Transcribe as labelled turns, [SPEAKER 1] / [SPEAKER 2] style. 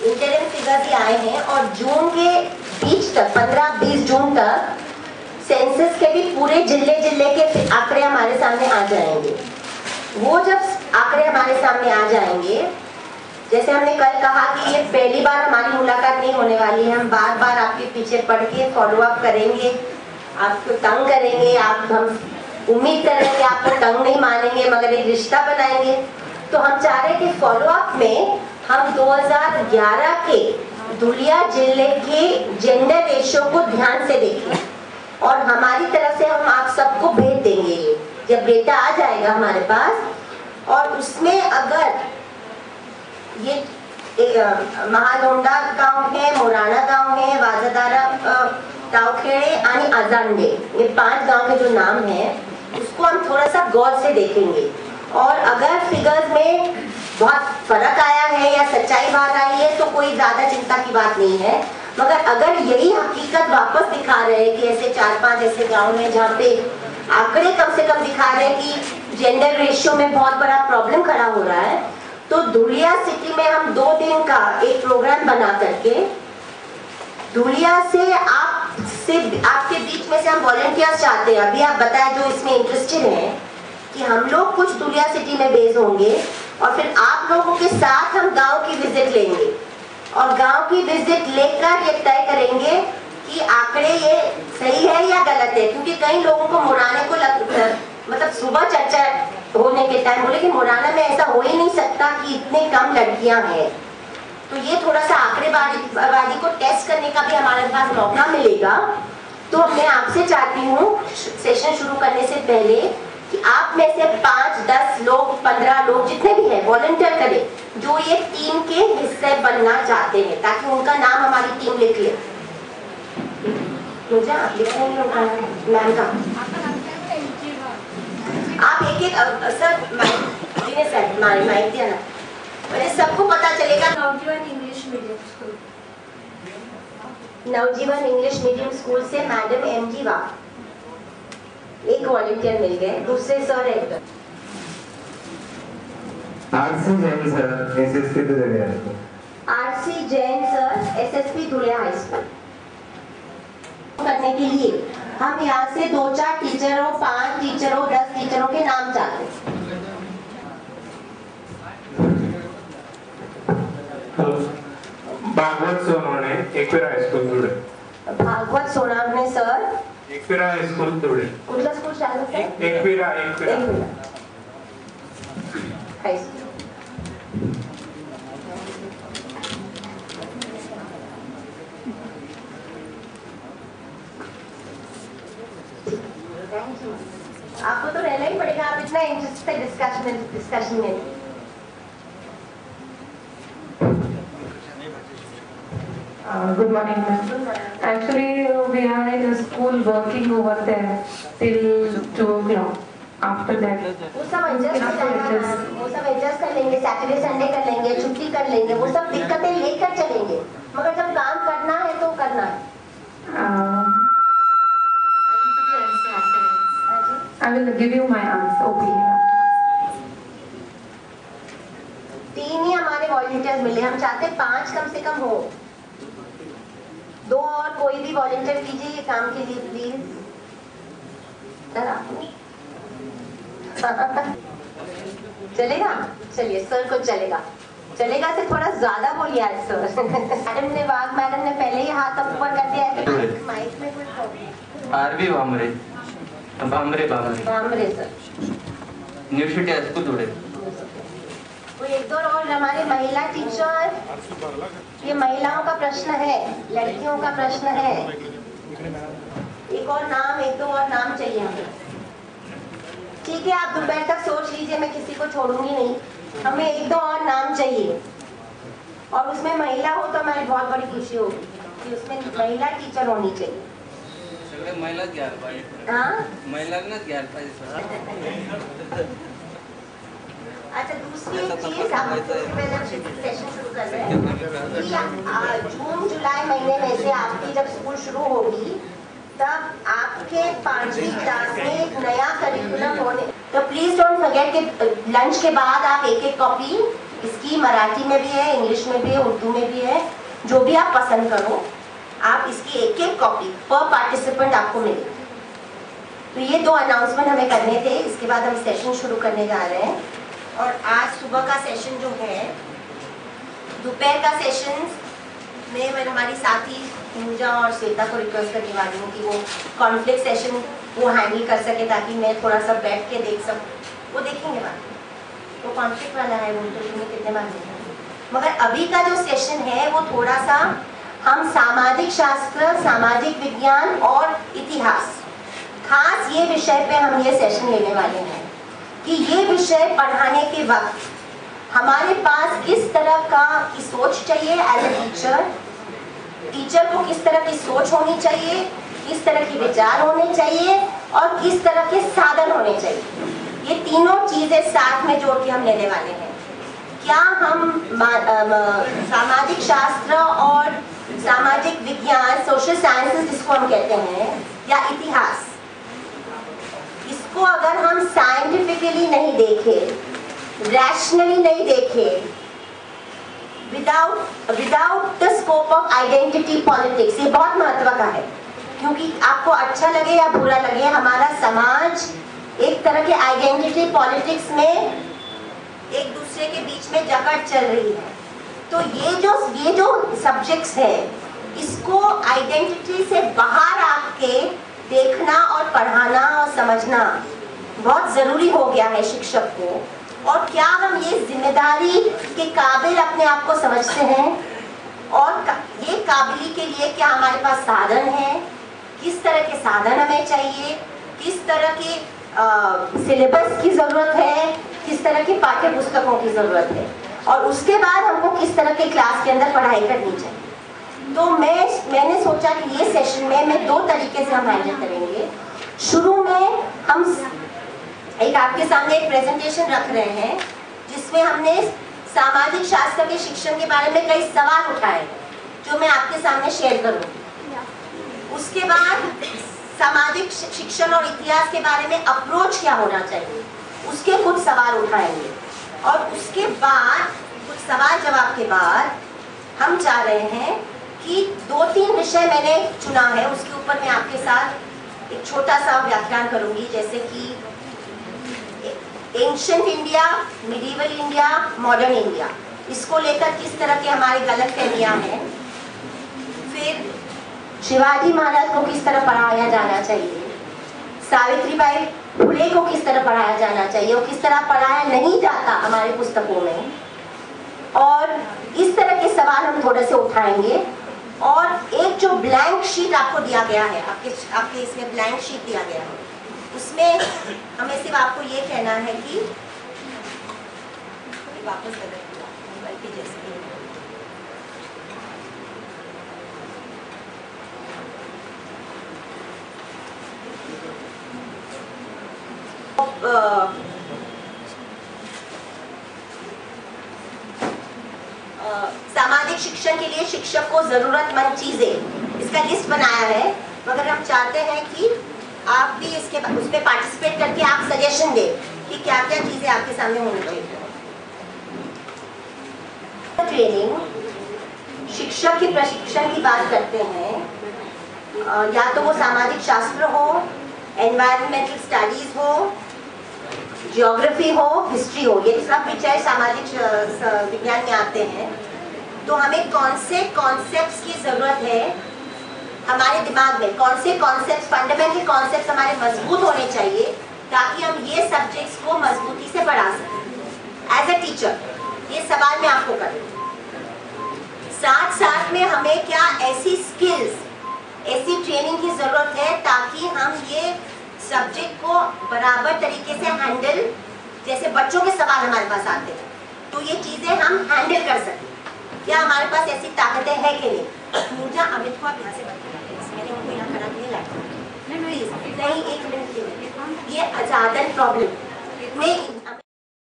[SPEAKER 1] Interim figures ही आए हैं और जून के बीच तक 15-20 जून तक सेंसस के भी पूरे जिले के आंकड़े हमारे सामने आ जाएंगे। वो जब आंकड़े हमारे सामने आ जाएंगे, जैसे हमने कल कहा कि ये पहली बार हमारी मुलाकात नहीं होने वाली है, हम बार बार आपके पीछे पड़ के फॉलो अप करेंगे, आपको तंग करेंगे, हम उम्मीद कर रहे हैं कि आपको तंग नहीं मानेंगे मगर एक रिश्ता बनाएंगे। तो हम चाह रहे हैं कि फॉलो अप में हम 2011 के धुलिया जिले के जेंडर रेशियो को ध्यान से देखें और हमारी तरफ से हम आप सबको भेज देंगे जब डेटा आ जाएगा हमारे पास। और उसमें अगर ये महालोंडा गांव है, मोराना गांव है, वाजादारा, तावखेड़े आणि आजांडे, ये 5 गांव के जो नाम हैं उसको हम थोड़ा सा गौर से देखेंगे। और अगर फिगर्स में बहुत फर्क आया है या सच्चाई बाहर आई है तो कोई ज्यादा चिंता की बात नहीं है, मगर अगर यही हकीकत वापस दिखा रहे हैं कि ऐसे 4-5 ऐसे गांव हैं जहाँ पे आंकड़े कम से कम दिखा रहे हैं कि जेंडर रेशियो में बहुत बड़ा प्रॉब्लम खड़ा हो रहा है, तो धुलिया सिटी में हम 2 दिन का एक प्रोग्राम बना करके धुलिया से आपके बीच में से हम वॉलंटियर्स चाहते हैं। अभी आप बताएं जो इसमें इंटरेस्टेड है कि हम लोग कुछ धुलिया सिटी में बेस होंगे और फिर आप लोगों के साथ हम गांव की विजिट लेंगे और गांव की विजिट लेकर ये तय करेंगे कि आंकड़े ये सही है या गलत है। क्योंकि कई लोगों को मुराने को मतलब सुबह चर्चा होने के टाइम बोले कि मुराना में ऐसा हो ही नहीं सकता कि इतने कम लड़कियां हैं। तो ये थोड़ा सा आंकड़ेबाजी को टेस्ट करने का भी हमारे पास मौका मिलेगा। तो मैं आपसे चाहती हूँ सेशन शुरू करने से पहले कि आप में से 5-10 लोग, 15 लोग, जितने भी हैं वॉलंटियर करें जो ये टीम के हिस्से बनना चाहते हैं ताकि उनका नाम हमारी टीम लिख ले। मुझे आप लिख मैम का आप एक सर माइक दिया ना, मैंने सबको पता चलेगा।
[SPEAKER 2] नवजीवन इंग्लिश मीडियम स्कूल,
[SPEAKER 1] नवजीवन इंग्लिश मीडियम स्कूल से मैडम MG वा, एक वॉलंटियर मिल गए। दूसरे सर है
[SPEAKER 3] RC Jain sir, SSP Dhulia,
[SPEAKER 1] RC Jain sir, SSP Dhulia high school. करने के लिए हम यहाँ से 2-4 टीचरों, 5 टीचरों, 10 टीचरों के नाम चाहते हैं।
[SPEAKER 3] Bhagwat Sonawane, Ekvira high school Dhule.
[SPEAKER 1] Bhagwat Sonawane sir,
[SPEAKER 3] Ekvira high school Dhule.
[SPEAKER 1] कुठला स्कूल चालू है?
[SPEAKER 3] Ekvira
[SPEAKER 1] high school. आपको तो रहना ही पड़ेगा, आप इतना इंटरेस्ट है डिस्कशन में।
[SPEAKER 4] Good morning, ma'am. Actually, we are in a school working over there till 2 o'clock. After that,
[SPEAKER 1] वो सब एडजस्ट कर लेंगे, सैटरडे संडे कर लेंगे, छुट्टी कर लेंगे, वो सब दिक्कतें लेकर चलेंगे, मगर जब काम करना है तो करना है।
[SPEAKER 4] I will give you my opinion.
[SPEAKER 1] 3 ही हमारे वॉलंटियर्स मिले, हम चाहते 5 कम से कम हो। 2 और कोई भी वॉलंटियर कीजिए ये काम के लिए प्लीज। चलेगा? चलिए सर को चलेगा से थोड़ा ज्यादा बोलिए आज सर। मैडम ने पहले ही हाथ ऊपर कर दिया है कि माइक में कुछ problem.
[SPEAKER 5] R V Bhamre
[SPEAKER 1] sir,
[SPEAKER 5] new city high school Dhule.
[SPEAKER 1] वो 1-2 और हमारे महिला टीचर, ये महिलाओं का प्रश्न है, लड़कियों का प्रश्न है। एक और नाम, 1-2 और नाम चाहिए हमें। ठीक है, आप दोपहर तक सोच लीजिए, मैं किसी को छोड़ूंगी नहीं। हमें 1-2 और नाम चाहिए और उसमें महिला हो तो हमारी बहुत बड़ी खुशी होगी कि उसमें महिला टीचर होनी चाहिए।
[SPEAKER 5] महिला
[SPEAKER 1] अच्छा, दूसरी एक चीज सेशन शुरू कर रहे हैं। जून जुलाई महीने में से आपकी जब स्कूल शुरू होगी तब आपके 5वीं क्लास में एक नया करिकुलम होने, तो प्लीज डोंट फॉरगेट कि लंच के बाद आप 1-1 कॉपी इसकी मराठी में भी है, इंग्लिश में भी है, उर्दू में भी है, जो भी आप पसंद करो आप इसकी एक एक कॉपी पर पार्टिसिपेंट आपको मिलेगी। तो ये 2 अनाउंसमेंट हमें करने थे, इसके बाद हम सेशन शुरू करने जा रहे हैं। और आज सुबह का सेशन जो है, दोपहर का सेशन में मैं हमारी साथी पूजा और श्वेता को रिक्वेस्ट करने वाली हूँ कि वो कॉन्फ्लिक्ट सेशन वो हैंडल कर सके, ताकि मैं थोड़ा सा बैठ के देख सकूँ। वो देखेंगे बात, वो कॉन्फ्लिक्ट वाला है, वो इंटरव्यू में कितने बार देखेंगे। मगर अभी का जो सेशन है वो थोड़ा सा हम सामाजिक शास्त्र, सामाजिक विज्ञान और इतिहास, खास ये विषय पे हम ये सेशन लेने वाले हैं कि ये विषय पढ़ाने के वक्त हमारे पास किस तरह की सोच चाहिए एज ए टीचर को किस तरह की सोच होनी चाहिए, किस तरह के विचार होने चाहिए और किस तरह के साधन होने चाहिए। ये तीनों चीजें साथ में जोड़ के हम लेने वाले हैं। क्या हम सामाजिक शास्त्र और सामाजिक विज्ञान, सोशल साइंसेस जिसको हम कहते हैं, या इतिहास, इसको अगर हम साइंटिफिकली नहीं देखे, रैशनली नहीं देखे, without the scope of identity politics, ये बहुत महत्व का है। क्योंकि आपको अच्छा लगे या बुरा लगे, हमारा समाज एक तरह के आइडेंटिटी पॉलिटिक्स में एक दूसरे के बीच में जकड़ चल रही है। तो ये जो सब्जेक्ट्स है, इसको आइडेंटिटी से बाहर आके देखना और पढ़ाना और समझना बहुत जरूरी हो गया है शिक्षक को। और क्या हम ये जिम्मेदारी के काबिल अपने आप को समझते हैं, और ये काबिली के लिए क्या हमारे पास साधन है, किस तरह के साधन हमें चाहिए, किस तरह के सिलेबस की जरूरत है, किस तरह की पाठ्य पुस्तकों की जरूरत है, और उसके बाद हमको किस तरह के क्लास के अंदर पढ़ाई करनी चाहिए। तो मैंने सोचा कि ये सेशन में मैं 2 तरीके से हम हैंडल करेंगे। शुरू में हम एक आपके सामने एक प्रेजेंटेशन रख रहे हैं, जिसमें हमने सामाजिक शास्त्र के शिक्षण के बारे में कई सवाल उठाए जो मैं आपके सामने शेयर करूंगी। उसके बाद सामाजिक शिक्षण और इतिहास के बारे में अप्रोच क्या होना चाहिए, उसके कुछ सवाल उठाएंगे। और उसके बाद कुछ सवाल जवाब के बाद हम चाह रहे हैं कि 2-3 विषय मैंने चुना है, उसके ऊपर मैं आपके साथ एक छोटा सा व्याख्यान करूंगी, जैसे कि ancient India, medieval India, modern India, इसको लेकर किस तरह के हमारे गलतफहमियां हैं। फिर शिवाजी महाराज को किस तरह पढ़ाया जाना चाहिए, सावित्रीबाई फुले को किस तरह पढ़ाया जाना चाहिए और किस तरह पढ़ाया नहीं जाता हमारे पुस्तकों में, और इस तरह के सवाल हम थोड़े से उठाएंगे। और एक जो ब्लैंक शीट आपको दिया गया है, आपके इसमें ब्लैंक शीट दिया गया है, उसमें हमें सिर्फ आपको ये कहना है कि वापस सामाजिक शिक्षण के लिए शिक्षक को जरूरतमंद चीजें, इसका लिस्ट बनाया है। मगर हम चाहते हैं कि आप भी उस पर पार्टिसिपेट करके आप सजेशन दें कि क्या क्या चीजें आपके सामने होनी चाहिए। ट्रेनिंग, शिक्षक के प्रशिक्षण की बात करते हैं, या तो वो सामाजिक शास्त्र हो, एनवायरमेंटल स्टडीज हो, ज्योग्राफी हो, हिस्ट्री हो, ये सब विषय सामाजिक विज्ञान में आते हैं। तो हमें कौन से कॉन्सेप्ट्स की जरूरत है हमारे दिमाग में, कौन से कॉन्सेप्ट्स, फंडामेंटल कॉन्सेप्ट्स हमारे मजबूत होने चाहिए, ताकि हम ये सब्जेक्ट्स को मजबूती से पढ़ा सकें एज ए टीचर। ये सवाल मैं आपको करूँ। साथ साथ में हमें क्या ऐसी स्किल्स, ऐसी ट्रेनिंग की जरूरत है ताकि हम ये सब्जेक्ट को बराबर तरीके से हैंडल, जैसे बच्चों के सवाल हमारे पास आते हैं तो ये चीजें हम हैंडल कर सकें। क्या हमारे पास ऐसी ताकतें हैं कि नहीं? पूजा अमित को आप यहाँ से मैंने उनको यहाँ खड़ा नहीं लाया, नहीं, 1 मिनट के लिए। ये अजादन प्रॉब्लम में